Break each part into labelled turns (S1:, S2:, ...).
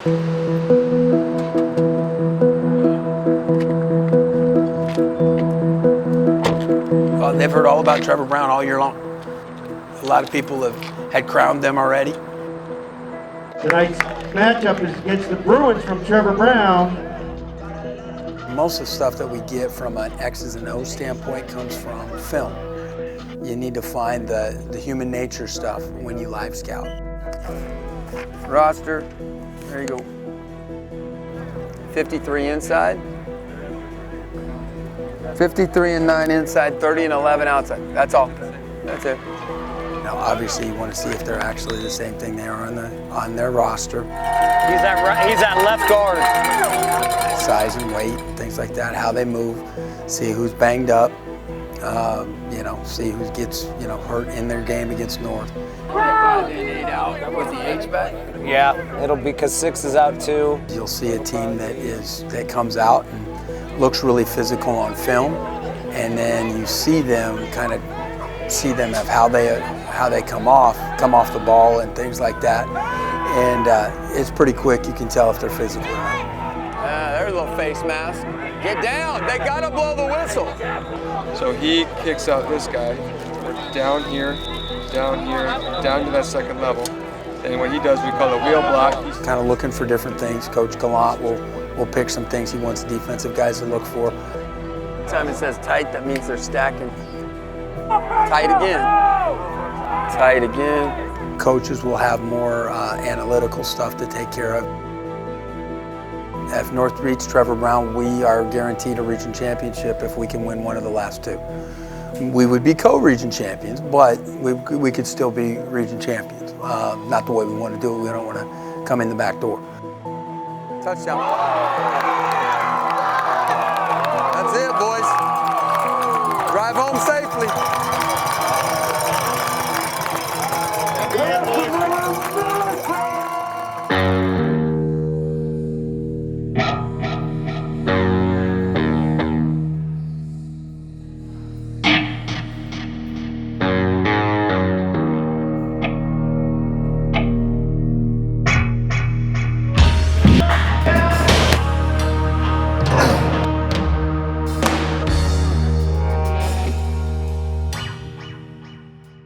S1: They've heard all about Trevor Browne all year long. A lot of people had crowned them already.
S2: Tonight's matchup is against the Bruins from Trevor Browne.
S1: Most of the stuff that we get from an X's and O's standpoint comes from film. You need to find the human nature stuff when you live scout. Roster, there you go. 53 inside. 53 and 9 inside, 30 and 11 outside. That's all. That's it. Now, obviously, you want to see if they're actually the same thing they are on their roster.
S3: He's at left guard.
S1: Size and weight, things like that. How they move. See who's banged up. See who gets hurt in their game against North. 5 and 8 out with the H-back.
S3: Yeah, it'll be because 6 is out too.
S1: You'll see a team that comes out and looks really physical on film, and then you see them of how they come off the ball and things like that, and it's pretty quick. You can tell if they're physical or not. There's a little face mask. Get down. They gotta blow the whistle.
S4: So he kicks out this guy down here, down to that second level. And what he does, we call a wheel block.
S1: He's kind of looking for different things. Coach Gallant will pick some things he wants the defensive guys to look for. Anytime it says tight, that means they're stacking. Tight again. Tight again. Coaches will have more analytical stuff to take care of. If North beats Trevor Browne, we are guaranteed a region championship if we can win one of the last 2. We would be co-region champions, but we could still be region champions. Not the way we want to do it. We don't want to come in the back door. Touchdown. That's it, boys. Drive home safely.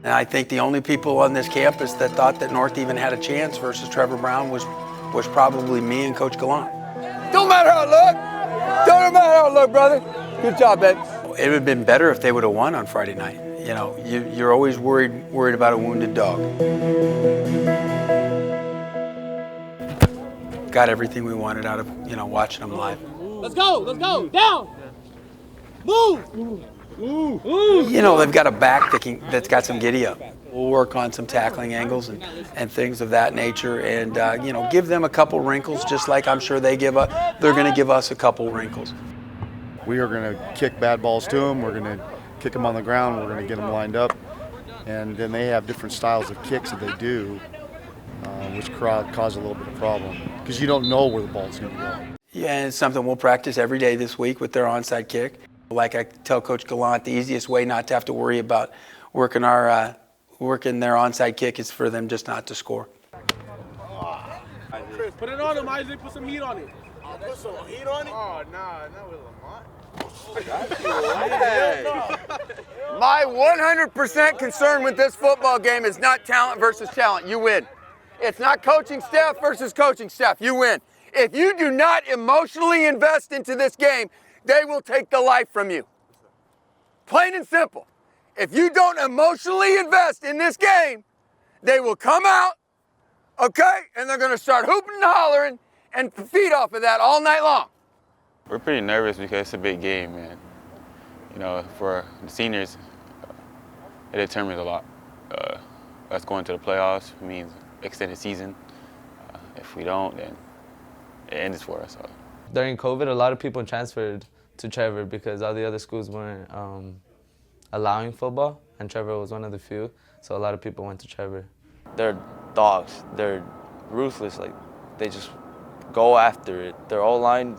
S1: And I think the only people on this campus that thought that North even had a chance versus Trevor Browne was probably me and Coach Gallant. Don't matter how it looked. Don't matter how it looked, brother. Good job, babe. It would have been better if they would have won on Friday night. You're always worried about a wounded dog. Got everything we wanted out of watching them live.
S5: Let's go, down, move.
S1: They've got a back that's got some giddy up. We'll work on some tackling angles and things of that nature, and give them a couple wrinkles, just like I'm sure they're going to give us a couple wrinkles.
S6: We are going to kick bad balls to them. We're going to kick them on the ground. We're going to get them lined up, and then they have different styles of kicks that they do, which cause a little bit of problem because you don't know where the ball's going to go.
S1: Yeah, and it's something we'll practice every day this week with their onside kick. Like I tell Coach Gallant, the easiest way not to have to worry about working their onside kick is for them just not to score.
S5: Chris, put it on him, Isaac. Put some heat on it.
S7: Put some heat on it?
S5: Oh, nah, not with Lamont.
S1: My 100% concern with this football game is not talent versus talent. You win. It's not coaching staff versus coaching staff. You win. If you do not emotionally invest into this game, they will take the life from you. Plain and simple. If you don't emotionally invest in this game, they will come out, okay, and they're going to start hooping and hollering and feed off of that all night long.
S8: We're pretty nervous because it's a big game, man. For the seniors, it determines a lot. Us going to the playoffs means extended season. If we don't, then it ends for us.
S9: During COVID, a lot of people transferred to Trevor because all the other schools weren't allowing football, and Trevor was one of the few, so a lot of people went to Trevor.
S10: They're dogs. They're ruthless. Like, they just go after it. Their O-line,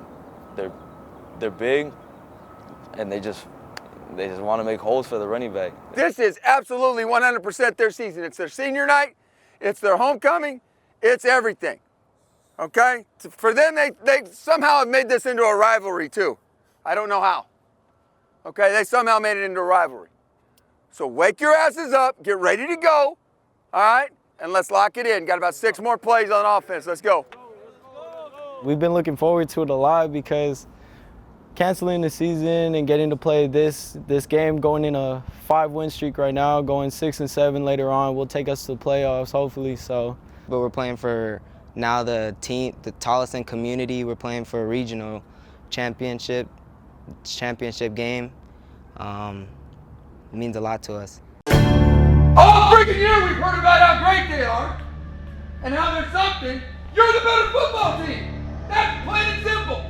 S10: they're big, and they just want to make holes for the running back.
S1: This is absolutely 100% their season. It's their senior night. It's their homecoming. It's everything. Okay? For them, they somehow have made this into a rivalry too. I don't know how. Okay, they somehow made it into a rivalry. So wake your asses up, get ready to go, all right? And let's lock it in. Got about 6 more plays on offense. Let's go.
S11: We've been looking forward to it a lot because canceling the season and getting to play this game, going in a 5-win streak right now, going 6 and 7 later on, will take us to the playoffs, hopefully. So,
S12: but we're playing for now the Tolleson community. We're playing for a regional championship game. It means a lot to us.
S1: All freaking year we've heard about how great they are and how they're something. You're the better football team. That's plain and simple.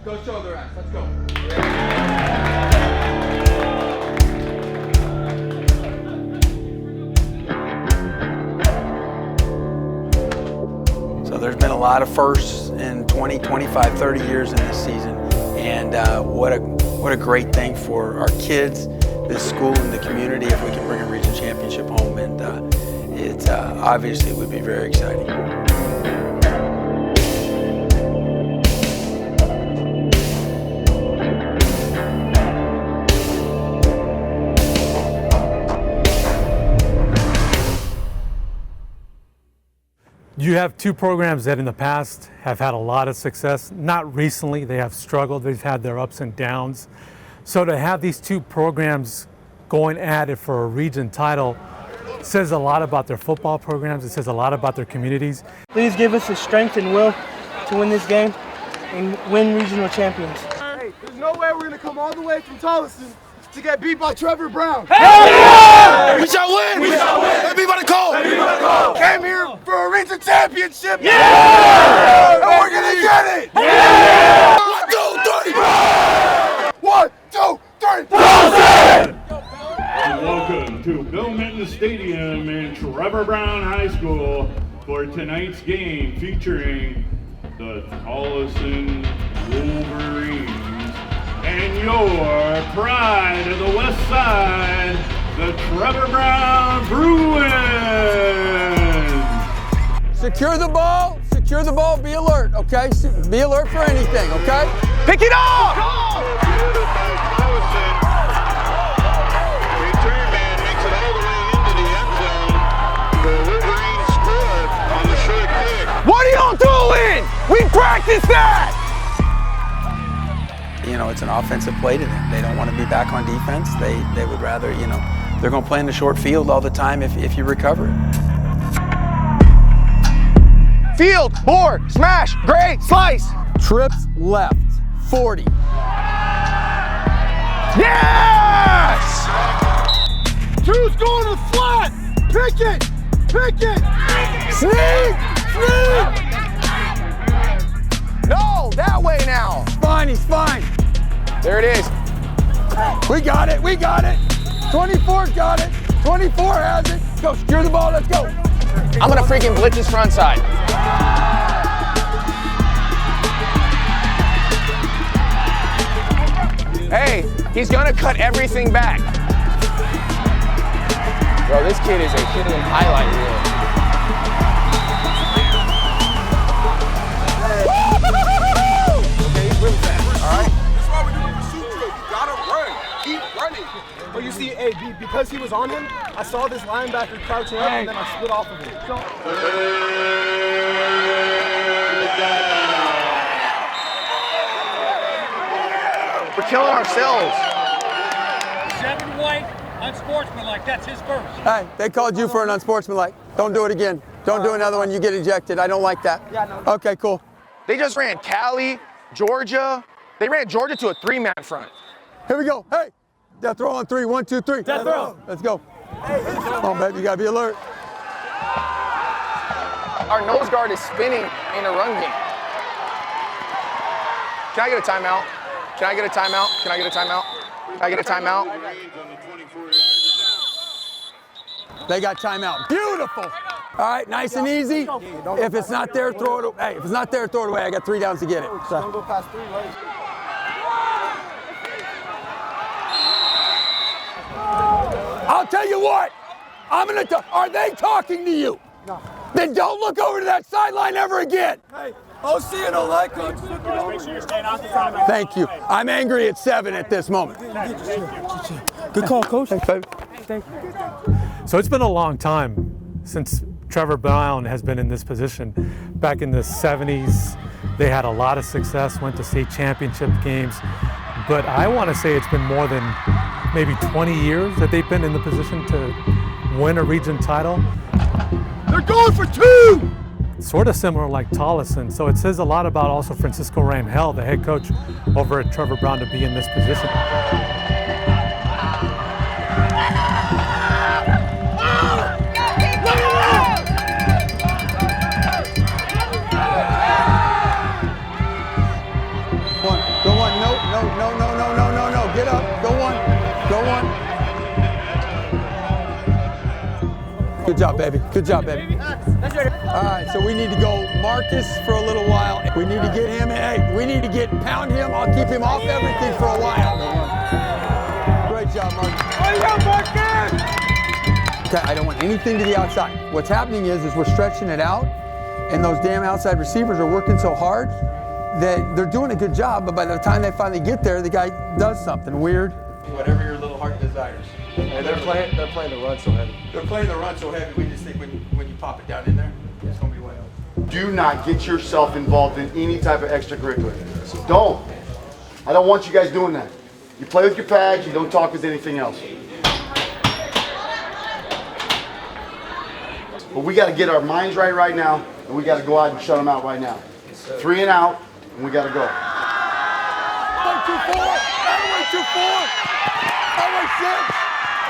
S1: Go show their ass. Let's go. So there's been a lot of firsts in 20, 25, 30 years in this season. And what a great thing for our kids, this school, and the community if we can bring a region championship home. And it obviously would be very exciting.
S13: You have 2 programs that in the past have had a lot of success. Not recently, they have struggled. They've had their ups and downs. So to have these 2 programs going at it for a region title says a lot about their football programs. It says a lot about their communities.
S14: Please give us the strength and will to win this game and win regional champions.
S5: Hey, there's no way we're going to come all the way from Tolleson to get beat by Trevor Browne.
S7: Hey! Yeah! We shall win! We shall win! Let me by the call! Let me by the call!
S5: Came here for a region championship!
S7: Yeah!
S5: And we're going to get it!
S7: Yeah!
S5: 1, 2, 3! 1, 2, 3!
S15: Welcome to Bill Minton Stadium in Trevor Browne High School for tonight's game featuring the Tolleson Wolverines and your pride of the West Side, the Trevor Browne Bruins.
S1: Secure the ball, be alert, okay? Be alert for anything, okay?
S7: Pick it up!
S16: Return man makes it all the way into the end zone. The Wolverines scored on the short kick.
S7: What are y'all doing? We practiced that!
S1: You know, it's an offensive play to them. They don't want to be back on defense. They would rather, you know, they're going to play in the short field all the time if you recover it.
S7: Field, bore, smash, great, slice.
S1: Trips left, 40.
S5: Yes! 2's going to the flat. Pick it.
S7: Sneak. No, that way now.
S1: He's fine.
S7: There it is.
S1: We got it. 24's got it. 24 has it. Go, secure the ball, let's go.
S7: I'm gonna freaking blitz his front side. Hey, he's gonna cut everything back. Bro, this kid is a hidden highlight reel.
S5: Okay, he's really fast. All right? That's why we're doing the pursuit drill. You gotta run. Keep running. But you see, because he was on him, I saw this linebacker crouching up, and then I split off of him.
S7: We're killing ourselves.
S17: 7 white, unsportsmanlike. That's his first.
S1: Hey, they called you for an unsportsmanlike. Don't do it again. Don't do another one. You get ejected. I don't like that.
S14: Yeah, no.
S1: Okay, cool.
S7: They just ran Cali, Georgia. They ran Georgia to a 3-man front.
S1: Here we go. Hey, death throw on 3. 1, 2, 3.
S7: Death throw.
S1: Let's go. Come on, baby. You gotta be alert.
S7: Our nose guard is spinning in a run game. Can I get a timeout? Can I get a timeout? Can I get a timeout? Can I get a timeout?
S1: They got timeout. Beautiful. All right, nice and easy. If it's not there, throw it away. Hey, if it's not there, throw it away. I got 3 downs to get it.
S5: Don't go past 3, right?
S1: I'll tell you what. Are they talking to you?
S5: No.
S1: then don't look over to that sideline ever again.
S5: Hey, OC and O-line coach. Make sure you're staying off the sideline.
S1: Thank you. I'm angry at 7 at this moment.
S14: Good call, coach.
S13: Thank you. So it's been a long time since Trevor Browne has been in this position. Back in the 70s, they had a lot of success, went to state championship games. But I want to say it's been more than maybe 20 years that they've been in the position to win a region title.
S5: They're going for 2!
S13: Sort of similar like Tolleson. So it says a lot about also Francisco Rangel, the head coach over at Trevor Browne, to be in this position.
S1: Go one, no, get up, go one. Good job, baby, All right, so we need to go Marcus for a little while. We need to get him, we need to pound him. I'll keep him off everything for a while. Great job, Marcus. Okay, I don't want anything to the outside. What's happening is we're stretching it out, and those damn outside receivers are working so hard that they're doing a good job, but by the time they finally get there, the guy does something weird. Whatever your little heart desires.
S5: Hey, they're playing the run so heavy.
S1: They're playing the run so heavy, we just think when you pop it down in there, it's going to be way up.
S6: Do not get yourself involved in any type of extracurricular. Don't. I don't want you guys doing that. You play with your pads, you don't talk with anything else. But we got to get our minds right now, and we got to go out and shut them out right now. 3 and out, and we got to go.
S1: 1-2-4, Elway 6.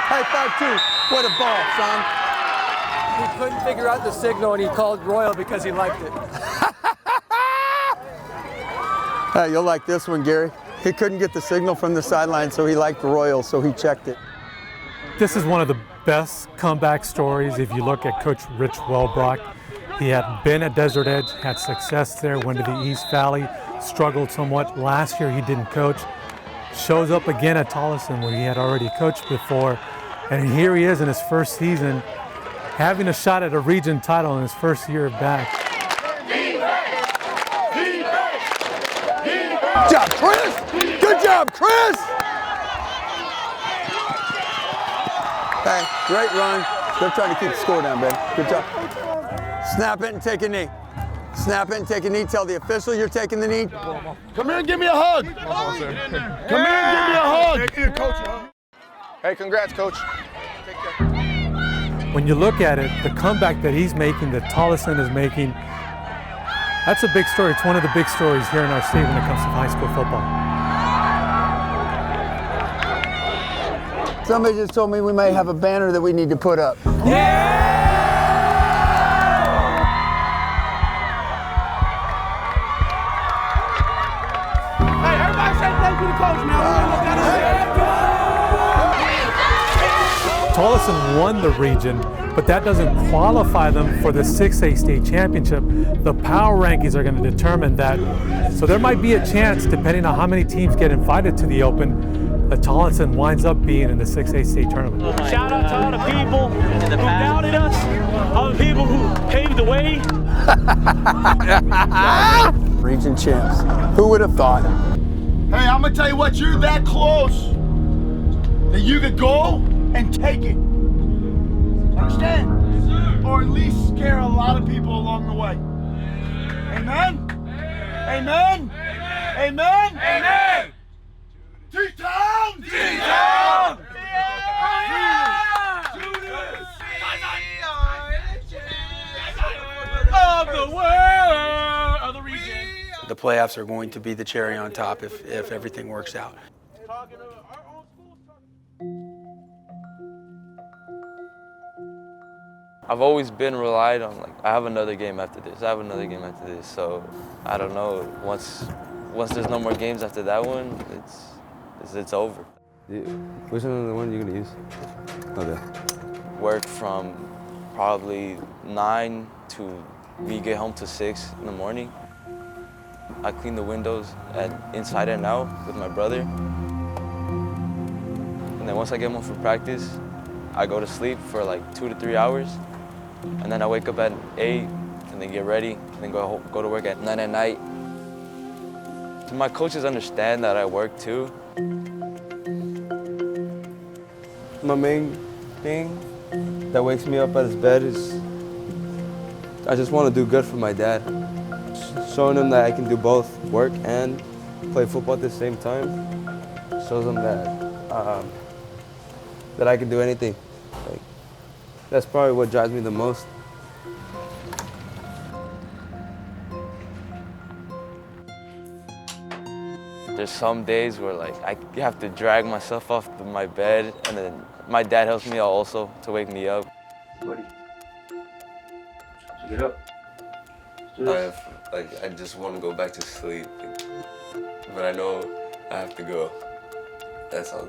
S1: Hey, 5-2. What a ball, son.
S5: He couldn't figure out the signal, and he called Royal because he liked it.
S1: Hey, you'll like this one, Gary. He couldn't get the signal from the sideline, so he liked Royal, so he checked it.
S13: This is one of the best comeback stories if you look at Coach Rich Welbrock. He had been at Desert Edge, had success there, went to the East Valley, struggled somewhat. Last year he didn't coach. Shows up again at Tolleson where he had already coached before. And here he is in his first season, having a shot at a region title in his first year back.
S1: Good job, Chris! Good job, Chris! Hey, great run. They're trying to keep the score down, baby. Good job. Snap it and take a knee. Snap it and take a knee. Tell the official you're taking the knee.
S6: Come here and give me a hug. Come here and give me a hug.
S7: Hey, congrats, coach. Take care.
S13: When you look at it, the comeback that he's making, that Tolleson is making, that's a big story. It's one of the big stories here in our state when it comes to high school football.
S1: Somebody just told me we might have a banner that we need to put up.
S5: Yeah! Hey, everybody say thank you to Coach, man.
S13: Tolleson won the region, but that doesn't qualify them for the 6A state championship. The power rankings are going to determine that. So there might be a chance, depending on how many teams get invited to the Open, that Tolleson winds up being in the 6A state tournament.
S17: Shout out to all the people who doubted us, all the people who paved the way.
S1: Region champs. Who would have thought?
S6: Hey, I'm gonna tell you what, you're that close that you could go and take it. Understand? Or at least scare a lot of people along the way. Amen? Amen? Amen? Amen! T-Town! T-Town!
S17: Of the world, of the region.
S1: The playoffs are going to be the cherry on top if everything works out.
S10: I've always been relied on, like, I have another game after this, I have another game after this, so I don't know, once there's no more games after that one, it's over.
S18: Which one is the one you're gonna use? Okay.
S10: Work from probably 9 to we get home to 6 in the morning. I clean the windows inside and out with my brother. And then once I get home from practice, I go to sleep for like 2 to 3 hours. and then I wake up at 8, and then get ready, and then go to work at 9 at night. My coaches understand that I work too.
S18: My main thing that wakes me up out of bed is I just want to do good for my dad. Showing him that I can do both work and play football at the same time shows him that that I can do anything. Like, that's probably what drives me the most.
S10: There's some days where like I have to drag myself off my bed, and then my dad helps me out also to wake me up.
S19: Buddy, get up.
S20: I just want to go back to sleep, but I know I have to go. That's how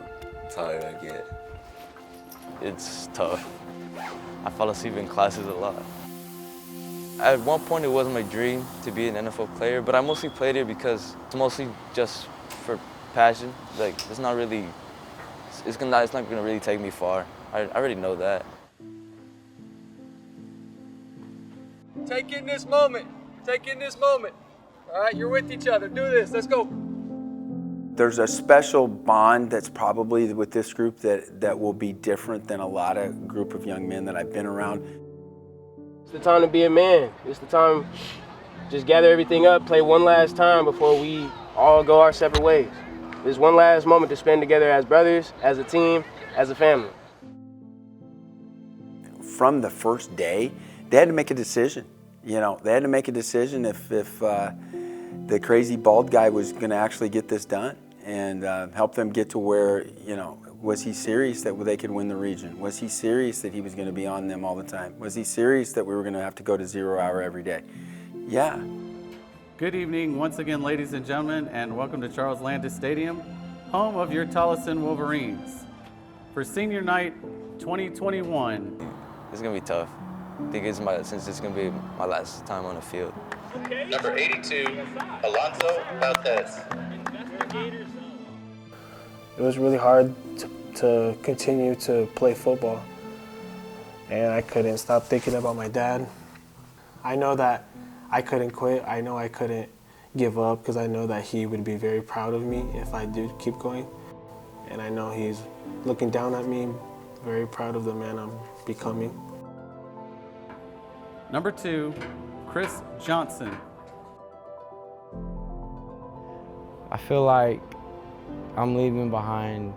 S20: tired I get.
S10: It's tough. I fall asleep in classes a lot. At one point, it was my dream to be an NFL player, but I mostly played it because it's mostly just for passion. Like, it's not really, it's not gonna really take me far. I already know that.
S4: Take in this moment. Take in this moment. All right, you're with each other. Do this. Let's go.
S1: There's a special bond that's probably with this group that will be different than a lot of group of young men that I've been around.
S21: It's the time to be a man. It's the time just gather everything up, play one last time before we all go our separate ways. There's one last moment to spend together as brothers, as a team, as a family.
S1: From the first day, they had to make a decision. You know, they had to make a decision if the crazy bald guy was going to actually get this done and help them get to where, you know, was he serious that they could win the region? Was he serious that he was going to be on them all the time? Was he serious that we were going to have to go to 0 hour every day? Yeah.
S22: Good evening once again, ladies and gentlemen, and welcome to Charles Landis Stadium, home of your Tolleson Wolverines. For Senior Night 2021.
S10: It's gonna be tough. I think since it's gonna be my last time on the field.
S23: Number 82, Alonso Valdez.
S14: It was really hard to continue to play football, and I couldn't stop thinking about my dad. I know that I couldn't quit. I know I couldn't give up because I know that he would be very proud of me if I do keep going. And I know he's looking down at me, very proud of the man I'm becoming.
S22: Number 2, Chris Johnson.
S11: I feel like I'm leaving behind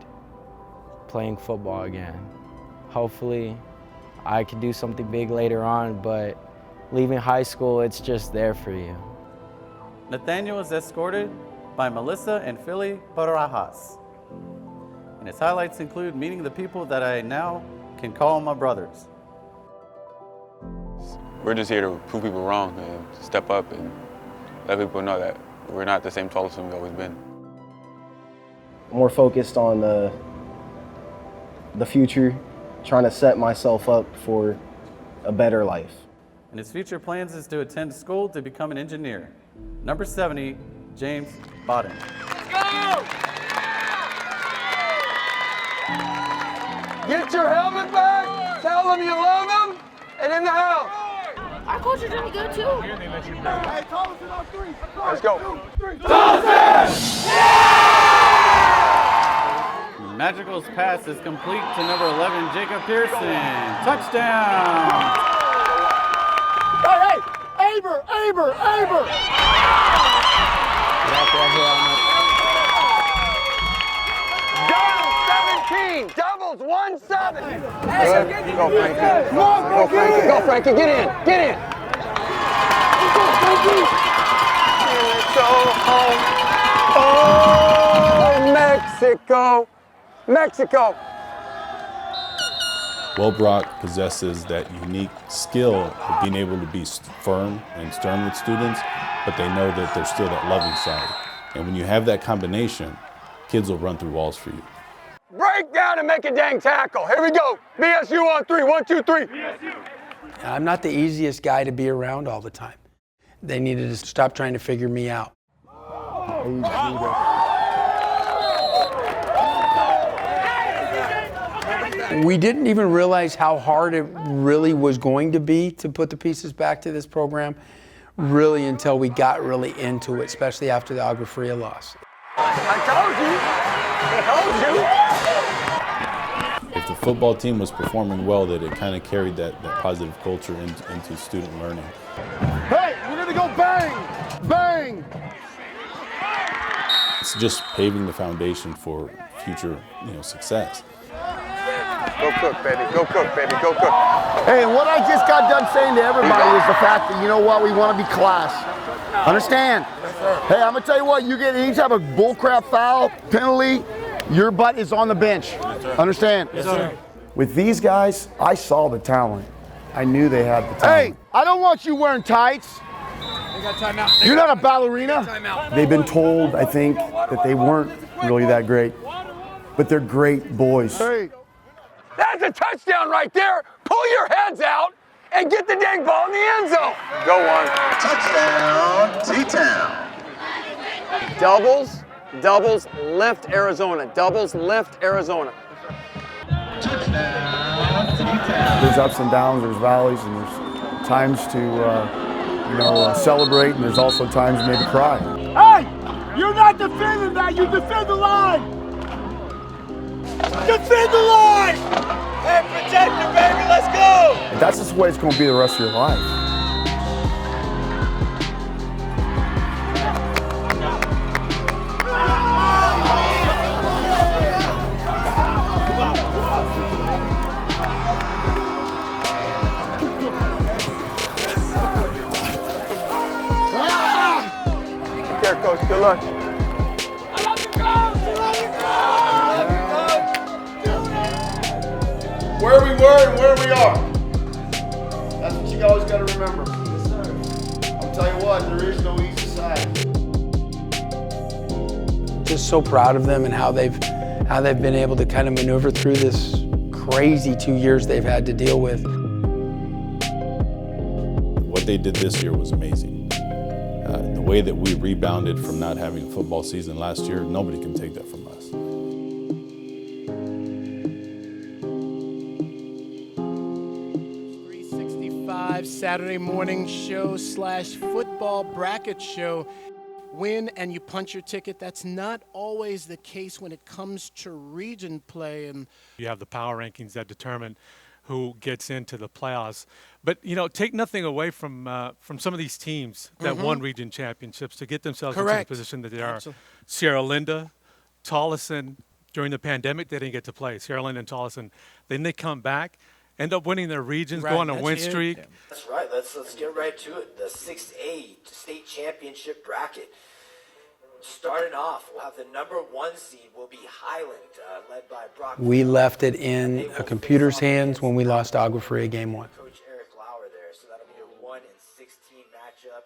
S11: playing football again. Hopefully I can do something big later on, but leaving high school, it's just there for you.
S22: Nathaniel is escorted by Melissa and Philly Barajas. And his highlights include meeting the people that I now can call my brothers.
S8: We're just here to prove people wrong and step up and let people know that we're not the same Tolleson we've always been.
S24: More focused on the future, trying to set myself up for a better life.
S22: And his future plans is to attend school to become an engineer. Number 70, James Bodden.
S7: Go! Get your helmet back, tell them you love them, and in the house.
S25: Our coach is really good too.
S7: Hey, Tolleson on 3.
S23: Let's go.
S22: Tolleson! Magical's pass is complete to number 11, Jacob Pearson. Touchdown!
S7: Hey, Aber! Down 17, doubles 1-7.
S23: Go, Frankie.
S7: Go, Frankie, get in. Oh, Mexico.
S26: Will Brock possesses that unique skill of being able to be firm and stern with students, but they know that there's still that loving side. And when you have that combination, kids will run through walls for you.
S7: Break down and make a dang tackle. Here we go. BSU on 3. 1, 2, 3.
S1: I'm not the easiest guy to be around all the time. They needed to stop trying to figure me out. We didn't even realize how hard it really was going to be to put the pieces back to this program, really until we got really into it, especially after the Agua Fria loss.
S7: I told you.
S26: If the football team was performing well, that it kind of carried that positive culture into student learning.
S2: Hey, we're gonna go bang, bang.
S26: It's just paving the foundation for future, success.
S7: Go cook, baby. Go cook, baby. Go cook.
S2: Hey, and what I just got done saying to everybody is the fact that, you know what, we want to be class. Understand? Hey, I'm going to tell you what, you get any type of bullcrap foul, penalty, your butt is on the bench. Understand?
S26: Yes, sir.
S2: With these guys, I saw the talent. I knew they had the talent. Hey, I don't want you wearing tights. You're not a ballerina. They've been told, I think, that they weren't really that great, but they're great boys.
S7: Hey. That's a touchdown right there. Pull your heads out and get the dang ball in the end zone. Go on.
S23: Touchdown, T-Town.
S7: Doubles, lift Arizona. Doubles, lift Arizona.
S23: Touchdown, T-Town.
S2: There's ups and downs, there's valleys, and there's times to, celebrate, and there's also times maybe cry.
S5: Hey, you're not defending that. You defend the line. Defend the line.
S7: Hey, protector, baby. Let's go.
S2: And that's just the way it's going to be the rest of your life.
S7: Take care, Coach. Good luck.
S2: Where we were and where we are. That's what you always got to remember. Yes, sir. I'll tell you what, there is no easy side.
S1: Just so proud of them and how they've been able to kind of maneuver through this crazy 2 years they've had to deal with.
S26: What they did this year was amazing. The way that we rebounded from not having a football season last year, nobody can take that from us.
S3: Saturday morning show / football bracket show. Win and you punch your ticket. That's not always the case when it comes to region play. And
S13: you have the power rankings that determine who gets into the playoffs. But take nothing away from some of these teams that won region championships to get themselves into the position that they are.
S3: Absolutely.
S13: Sierra Linda, Tolleson, during the pandemic they didn't get to play. Sierra Linda and Tolleson. Then they come back. End up winning their regions, go on a win streak.
S9: Yeah. That's right. Let's get right to it. The 6A state championship bracket. Starting off, we'll have the #1 seed will be Highland, led by Brock.
S1: We left it in a computer's hands when we lost Agua Fria game 1.
S9: Coach Eric Lauer there, so that'll be a 1-16 matchup.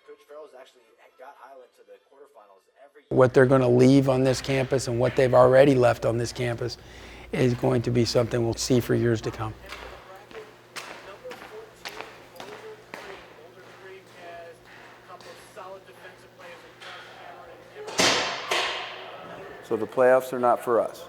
S9: Coach Farrell's actually got Highland to the quarterfinals every year.
S1: What they're going to leave on this campus and what they've already left on this campus is going to be something we'll see for years to come. So the playoffs are not for us.